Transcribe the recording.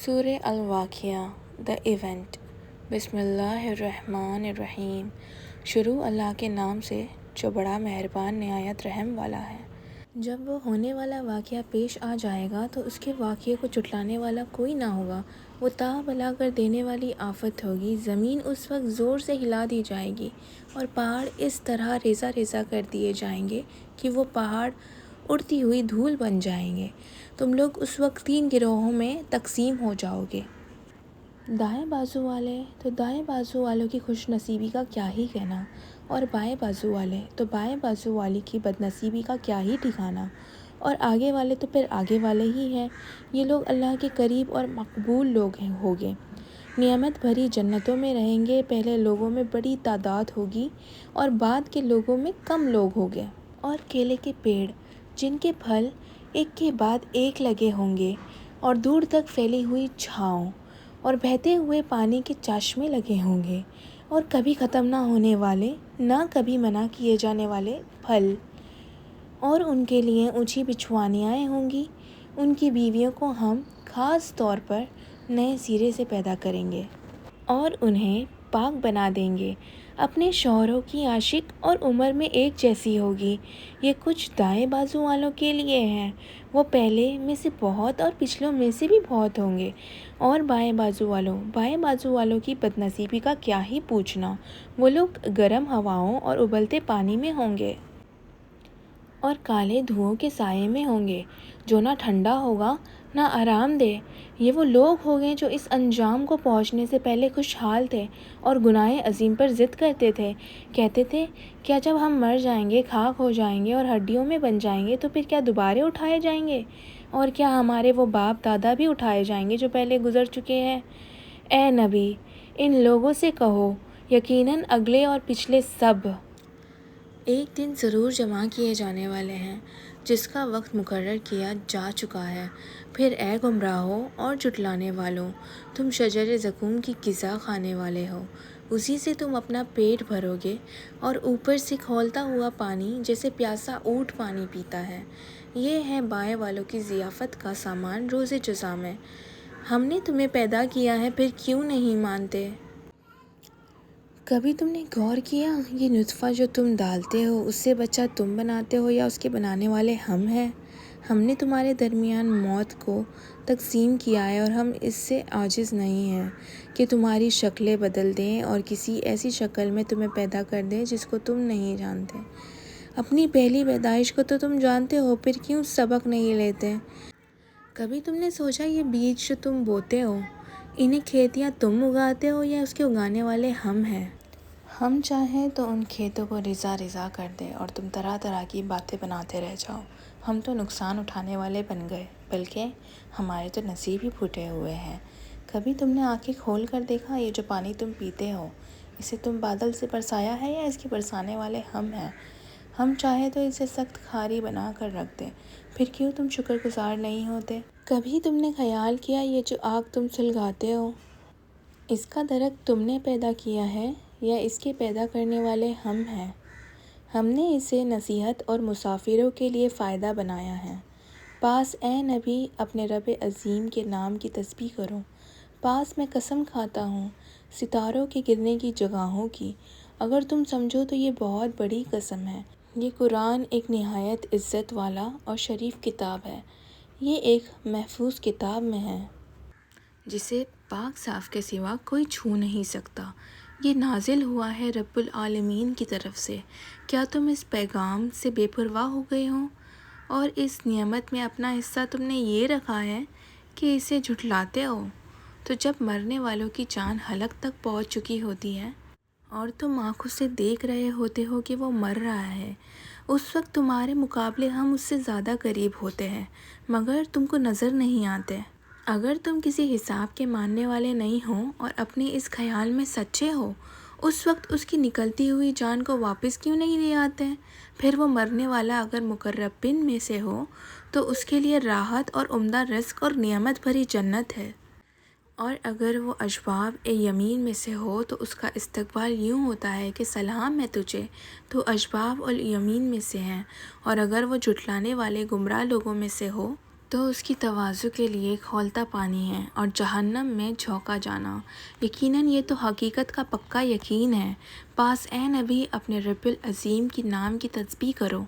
سورہ الواقعہ the event. بسم اللہ الرحمن الرحیم۔ شروع اللہ کے نام سے جو بڑا مہربان نہایت رحم والا ہے۔ جب وہ ہونے والا واقعہ پیش آ جائے گا تو اس کے واقعے کو جھٹلانے والا کوئی نہ ہوگا۔ وہ تا بلا کر دینے والی آفت ہوگی۔ زمین اس وقت زور سے ہلا دی جائے گی اور پہاڑ اس طرح ریزہ ریزہ کر دیے جائیں گے کہ وہ پہاڑ اڑتی ہوئی دھول بن جائیں گے۔ تم لوگ اس وقت 3 گروہوں میں تقسیم ہو جاؤ گے۔ دائیں بازو والے تو دائیں بازو والوں کی خوش نصیبی کا کیا ہی کہنا، اور بائیں بازو والے تو بائیں بازو والی کی بد نصیبی کا کیا ہی ٹھکانا، اور آگے والے تو پھر آگے والے ہی ہیں۔ یہ لوگ اللہ کے قریب اور مقبول لوگ ہوگے، نعمت بھری جنتوں میں رہیں گے۔ پہلے لوگوں میں بڑی تعداد ہوگی اور بعد کے لوگوں میں کم لوگ ہوگے۔ اور کیلے کے پیڑ جن کے پھل ایک کے بعد ایک لگے ہوں گے، اور دور تک پھیلی ہوئی چھاؤں، اور بہتے ہوئے پانی کے چشمے لگے ہوں گے، اور کبھی ختم نہ ہونے والے، نہ کبھی منع کیے جانے والے پھل، اور ان کے لیے اونچی بچھوانیاں ہوں گی۔ ان کی بیویوں کو ہم خاص طور پر نئے سرے سے پیدا کریں گے اور انہیں پاک بنا دیں گے۔ اپنے شوہروں کی عاشق اور عمر میں ایک جیسی ہوگی۔ یہ کچھ دائیں بازو والوں کے لیے ہیں، وہ پہلے میں سے بہت اور پچھلوں میں سے بھی بہت ہوں گے۔ اور بائیں بازو والوں کی بد نصیبی کا کیا ہی پوچھنا، وہ لوگ گرم ہواؤں اور ابلتے پانی میں ہوں گے اور کالے دھوؤں کے سائے میں ہوں گے، جو نہ ٹھنڈا ہوگا نہ آرام دہ۔ یہ وہ لوگ ہوں گے جو اس انجام کو پہنچنے سے پہلے خوشحال تھے اور گناہ عظیم پر ضد کرتے تھے۔ کہتے تھے، کیا جب ہم مر جائیں گے، خاک ہو جائیں گے اور ہڈیوں میں بن جائیں گے تو پھر کیا دوبارہ اٹھائے جائیں گے؟ اور کیا ہمارے وہ باپ دادا بھی اٹھائے جائیں گے جو پہلے گزر چکے ہیں؟ اے نبی، ان لوگوں سے کہو، یقیناً اگلے اور پچھلے سب ایک دن ضرور جمع کیے جانے والے ہیں، جس کا وقت مقرر کیا جا چکا ہے۔ پھر اے گمراہوں اور جھٹلانے والوں، تم شجر زقوم کی غذا کھانے والے ہو، اسی سے تم اپنا پیٹ بھرو گے، اور اوپر سے کھولتا ہوا پانی جیسے پیاسا اونٹ پانی پیتا ہے۔ یہ ہے بائیں والوں کی ضیافت کا سامان روز جزا میں۔ ہم نے تمہیں پیدا کیا ہے، پھر کیوں نہیں مانتے؟ کبھی تم نے غور کیا، یہ نطفہ جو تم ڈالتے ہو، اس سے بچہ تم بناتے ہو یا اس کے بنانے والے ہم ہیں؟ ہم نے تمہارے درمیان موت کو تقسیم کیا ہے، اور ہم اس سے عاجز نہیں ہیں کہ تمہاری شکلیں بدل دیں اور کسی ایسی شکل میں تمہیں پیدا کر دیں جس کو تم نہیں جانتے۔ اپنی پہلی پیدائش کو تو تم جانتے ہو، پھر کیوں سبق نہیں لیتے؟ کبھی تم نے سوچا، یہ بیج جو تم بوتے ہو، انہیں کھیتیاں تم اگاتے ہو یا اس کے اگانے والے ہم ہیں؟ ہم چاہیں تو ان کھیتوں کو ریزہ ریزہ کر دیں اور تم طرح طرح کی باتیں بناتے رہ جاؤ۔ ہم تو نقصان اٹھانے والے بن گئے، بلکہ ہمارے تو نصیب ہی پھوٹے ہوئے ہیں۔ کبھی تم نے آنکھیں کھول کر دیکھا، یہ جو پانی تم پیتے ہو، اسے تم بادل سے برسایا ہے یا اس کے برسانے والے ہم ہیں؟ ہم چاہیں تو اسے سخت کھاری بنا کر رکھ دیں، پھر کیوں تم شکر گزار نہیں ہوتے؟ کبھی تم نے خیال کیا، یہ جو آگ تم سلگاتے ہو، اس کا درخت تم نے پیدا کیا ہے یا اس کے پیدا کرنے والے ہم ہیں؟ ہم نے اسے نصیحت اور مسافروں کے لیے فائدہ بنایا ہے۔ پاس اے نبی، اپنے رب عظیم کے نام کی تسبیح کرو۔ پاس میں قسم کھاتا ہوں ستاروں کے گرنے کی جگہوں کی، اگر تم سمجھو تو یہ بہت بڑی قسم ہے۔ یہ قرآن ایک نہایت عزت والا اور شریف کتاب ہے۔ یہ ایک محفوظ کتاب میں ہے جسے پاک صاف کے سوا کوئی چھو نہیں سکتا۔ یہ نازل ہوا ہے رب العالمین کی طرف سے۔ کیا تم اس پیغام سے بے پرواہ ہو گئے ہو، اور اس نعمت میں اپنا حصہ تم نے یہ رکھا ہے کہ اسے جھٹلاتے ہو؟ تو جب مرنے والوں کی جان حلق تک پہنچ چکی ہوتی ہے اور تم آنکھوں سے دیکھ رہے ہوتے ہو کہ وہ مر رہا ہے، اس وقت تمہارے مقابلے ہم اس سے زیادہ قریب ہوتے ہیں، مگر تم کو نظر نہیں آتے۔ اگر تم کسی حساب کے ماننے والے نہیں ہو اور اپنے اس خیال میں سچے ہو، اس وقت اس کی نکلتی ہوئی جان کو واپس کیوں نہیں لے آتے؟ پھر وہ مرنے والا اگر مقربین میں سے ہو تو اس کے لیے راحت اور عمدہ رزق اور نعمت بھری جنت ہے، اور اگر وہ اشباب یمین میں سے ہو تو اس کا استقبال یوں ہوتا ہے کہ سلام ہے تجھے، تو اشباب الیمین میں سے ہیں، اور اگر وہ جھٹلانے والے گمراہ لوگوں میں سے ہو تو اس کی تواضع کے لیے کھولتا پانی ہے اور جہنم میں جھونکا جانا۔ یقیناً یہ تو حقیقت کا پکا یقین ہے۔ پاس اے نبی اپنے رب العظیم کی نام کی تسبیح کرو۔